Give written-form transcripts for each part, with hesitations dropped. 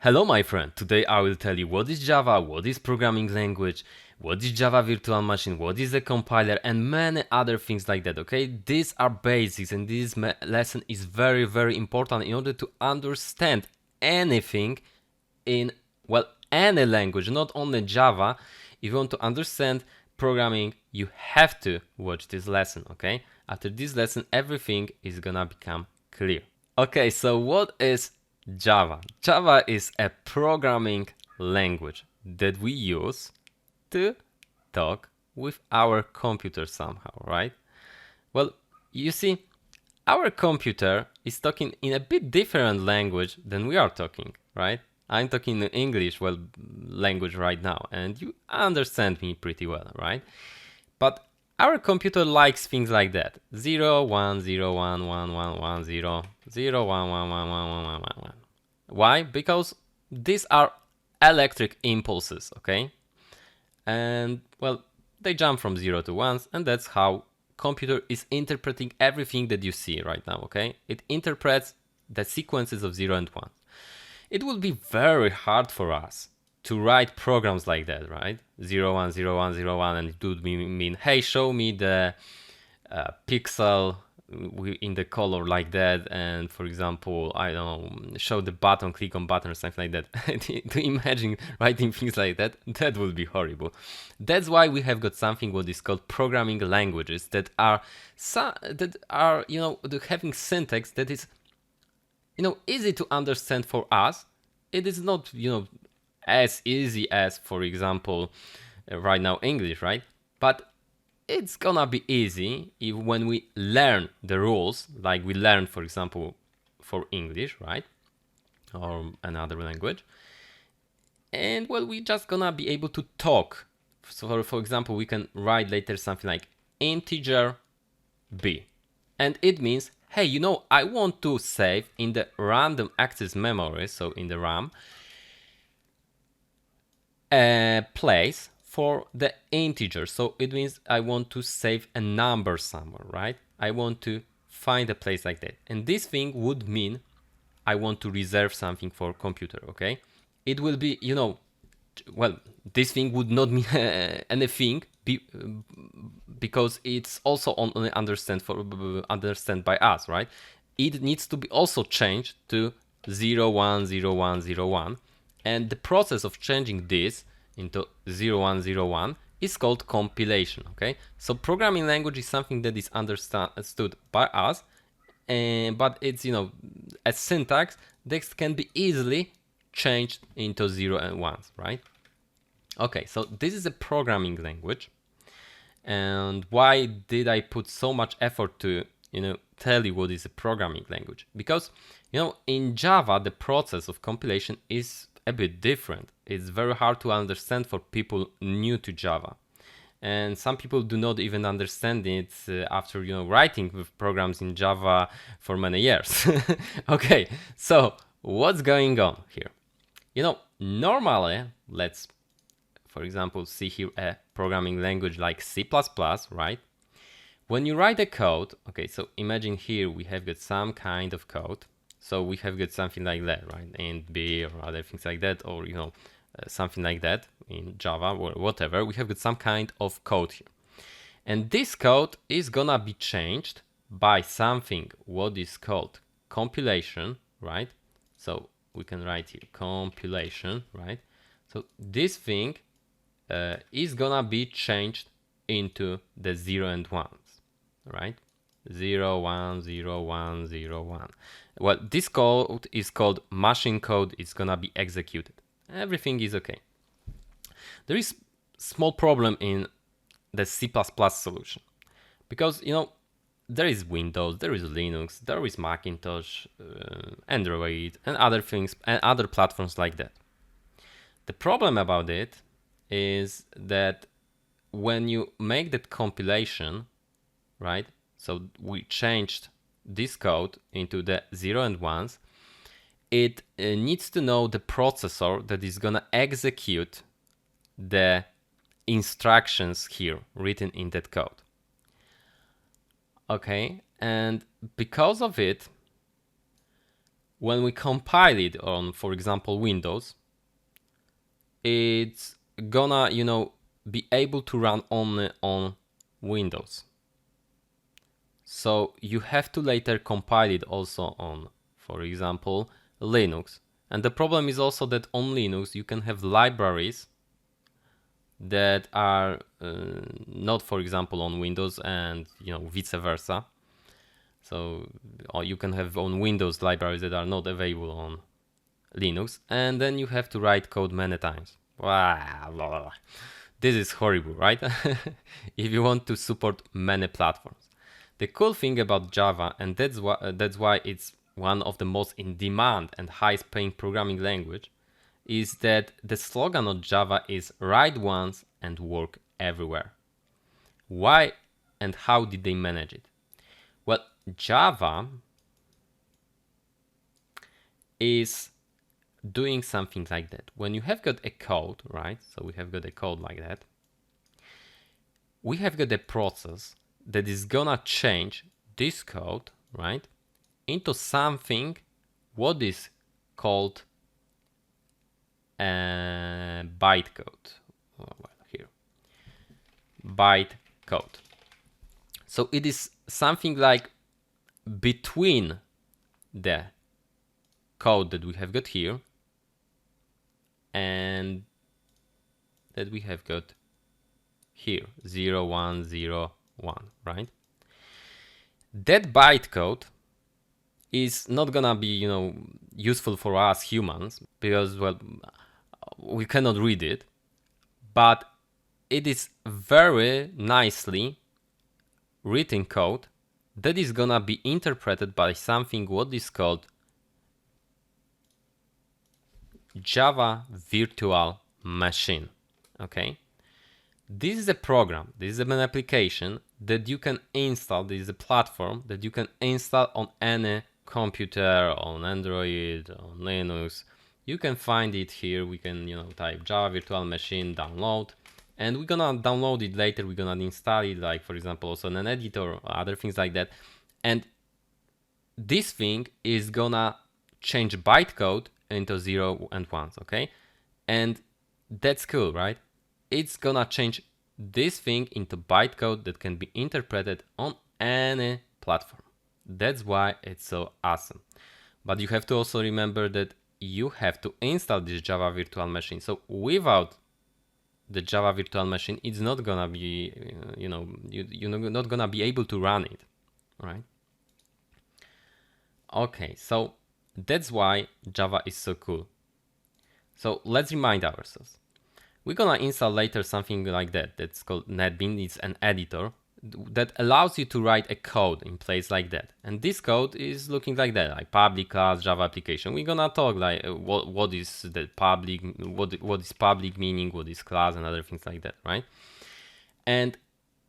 Hello my friend, today I will tell you what is Java, what is programming language, what is Java virtual machine, what is a compiler and many other things like that, okay? These are basics and this lesson is very important in order to understand anything in, well, any language, not only Java. If you want to understand programming, you have to watch this lesson, okay? After this lesson, everything is gonna become clear. Okay, so what is Java? Java is a programming language that we use to talk with our computer somehow, right? Well, you see, our computer is talking in a bit different language than we are talking, right? I'm talking in English, well, language right now, and you understand me pretty well, right? But our computer likes things like that. 0, 1, 0, 1, 1, 1, 1, 0, 0, 1, 1, 1, 1, 1, 1, 1, 1. Why? Because these are electric impulses, okay? And, well, they jump from 0 to 1, and that's how computer is interpreting everything that you see right now, okay? It interprets the sequences of 0 and 1. It will be very hard for us to write programs like that, right? 0, 1, 0, 1, 0, 1, and it would mean, hey, show me the pixel in the color like that, and for example, I don't know, show the button, click on button or something like that. To imagine writing things like that, that would be horrible. That's why we have got something what is called programming languages that are having syntax that is easy to understand for us. It is not as easy as, for example, right now English, right? But it's gonna be easy if when we learn the rules, like we learn, for example, for English, right? Or another language. And well, we just gonna be able to talk. So for example, we can write later something like integer b. And it means, hey, I want to save in the random access memory, so in the RAM, a place for the integer. So it means I want to save a number somewhere, right? I want to find a place like that. And this thing would mean I want to reserve something for computer, okay? It will be, well, this thing would not mean anything because it's also only understand by us, right? It needs to be also changed to 0, 1, 0, 1, 0, 1. And the process of changing this into 0, 1, 0, 1 is called compilation, okay? So programming language is something that is understood by us, but it's, a syntax that can be easily changed into 0 and 1s, right? Okay, so this is a programming language. And why did I put so much effort to, tell you what is a programming language? Because, in Java, the process of compilation is a bit different. It's very hard to understand for people new to Java. And some people do not even understand it after, writing with programs in Java for many years. Okay, so what's going on here? Normally, let's, for example, see here a programming language like C++, right? When you write a code, okay, so imagine here we have got some kind of code. So we have got something like that, right? Int b or other things like that, or something like that in Java or whatever. We have got some kind of code here. And this code is gonna be changed by something what is called compilation, right? So we can write here compilation, right? So this thing is gonna be changed into the 0 and 1s, right? 0, 1, 0, 1, 0, 1. Well, this code is called machine code. It's gonna be executed. Everything is okay. There is small problem in the C++ solution because there is Windows, there is Linux, there is Macintosh, Android, and other things and other platforms like that. The problem about it is that when you make that compilation, right? So we changed this code into the 0 and 1s. It needs to know the processor that is gonna execute the instructions here written in that code. Okay, and because of it, when we compile it on, for example, Windows, it's gonna, be able to run only on Windows. So you have to later compile it also on, for example, Linux. And the problem is also that on Linux you can have libraries that are not, for example, on Windows, and vice versa. So or you can have on Windows libraries that are not available on Linux, and then you have to write code many times. Wow, this is horrible, right? If you want to support many platforms. The cool thing about Java, and that's why it's one of the most in demand and highest paying programming language, is that the slogan of Java is write once and work everywhere. Why and how did they manage it? Well, Java is doing something like that. When you have got a code, right? So we have got a code like that. We have got a process that is gonna change this code, right, into something what is called bytecode. Here, bytecode. So it is something like between the code that we have got here and that we have got here, 0, 1, 0, 1, right? That bytecode is not gonna be, useful for us humans because, well, we cannot read it, but it is very nicely written code that is gonna be interpreted by something what is called Java Virtual Machine. Okay, this is a program, this is an application that you can install. This is a platform that you can install on any computer, on Android, on Linux. You can find it here. We can type Java Virtual Machine download, and we're gonna download it later. We're gonna install it, like for example also in an editor or other things like that. And this thing is gonna change bytecode into 0 and 1s, okay? And that's cool, right? It's gonna change this thing into bytecode that can be interpreted on any platform. That's why it's so awesome. But you have to also remember that you have to install this Java Virtual Machine. So without the Java Virtual Machine, it's not gonna be, you're not gonna be able to run it, right? Okay, so that's why Java is so cool. So let's remind ourselves. We're gonna install later something like that. That's called Netbeans. It's an editor that allows you to write a code in place like that. And this code is looking like that, like public class Java application. We're gonna talk like what is the public, what is public meaning, what is class, and other things like that, right? And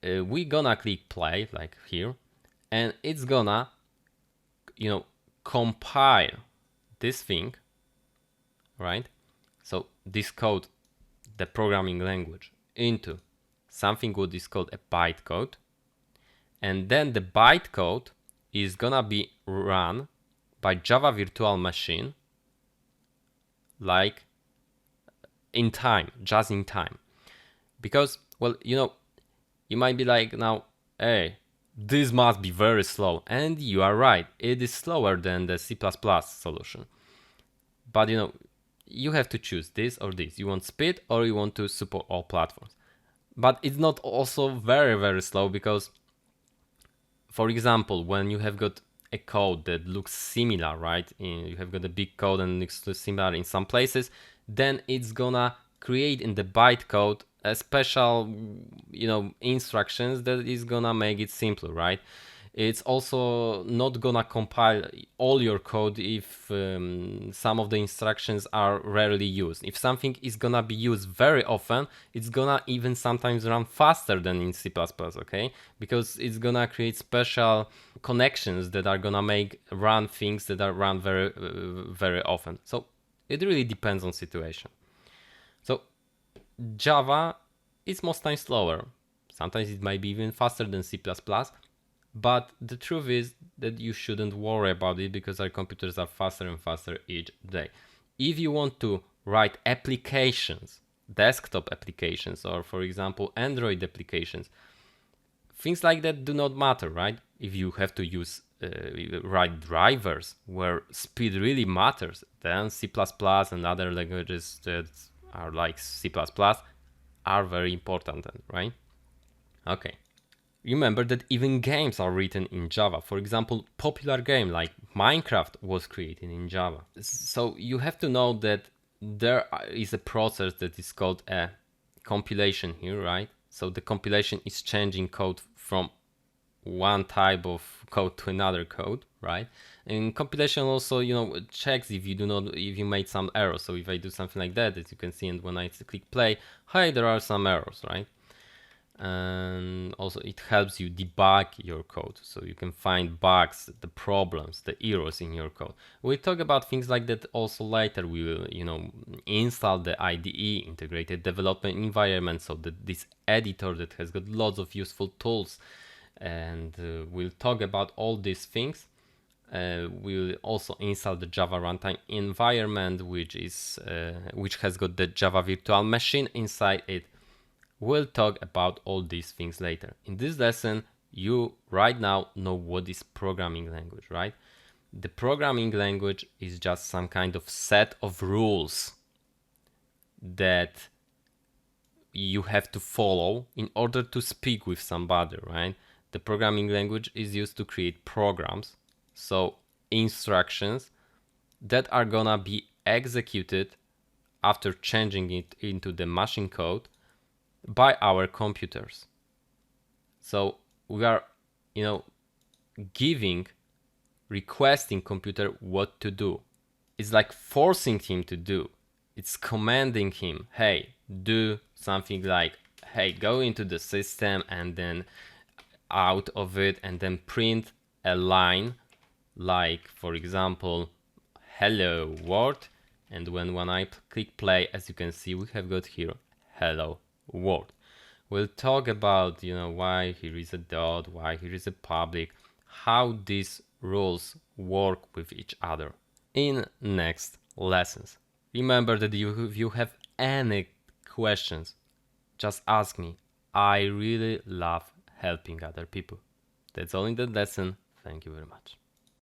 we're gonna click play like here, and it's gonna, compile this thing, right? So this code, the programming language, into something what is called a bytecode, and then the bytecode is gonna be run by Java Virtual Machine, like in time, just in time. Because, well, you might be like now, hey, this must be very slow, and you are right, it is slower than the C++ solution. But you have to choose this or this. You want speed or you want to support all platforms. But it's not also very, very slow because, for example, when you have got a code that looks similar, right? You have got a big code and looks similar in some places, then it's gonna create in the bytecode a special, instructions that is gonna make it simpler, right? It's also not gonna compile all your code if some of the instructions are rarely used. If something is gonna be used very often, it's gonna even sometimes run faster than in C++, okay? Because it's gonna create special connections that are gonna make run things that are run very, very often. So it really depends on situation. So Java is most times slower. Sometimes it might be even faster than C++, But the truth is that you shouldn't worry about it because our computers are faster and faster each day. If you want to write applications, desktop applications, or for example, Android applications, things like that do not matter, right? If you have to use write drivers where speed really matters, then C++ and other languages that are like C++ are very important, then, right? Okay. Remember that even games are written in Java. For example, popular game like Minecraft was created in Java. So you have to know that there is a process that is called a compilation here, right? So the compilation is changing code from one type of code to another code, right? And compilation also, checks if you made some errors. So if I do something like that, as you can see, and when I click play, hey, there are some errors, right? And also it helps you debug your code, so you can find bugs, the problems, the errors in your code. We'll talk about things like that also later. We will install the IDE, integrated development environment, so that this editor that has got lots of useful tools, and we'll talk about all these things. We'll also install the Java runtime environment, which has got the Java virtual machine inside it. We'll talk about all these things later. In this lesson, you right now know what is programming language, right? The programming language is just some kind of set of rules that you have to follow in order to speak with somebody, right? The programming language is used to create programs, so instructions that are gonna be executed after changing it into the machine code by our computers. So we are, requesting computer what to do. It's like forcing him to do. It's commanding him, hey, do something like, hey, go into the system and then out of it and then print a line like, for example, hello world. And when I click play, as you can see, we have got here hello world. We'll talk about why here is a dot, why here is a public, how these rules work with each other in next lessons. Remember that if you have any questions, just ask me. I really love helping other people. That's all in the lesson. Thank you very much.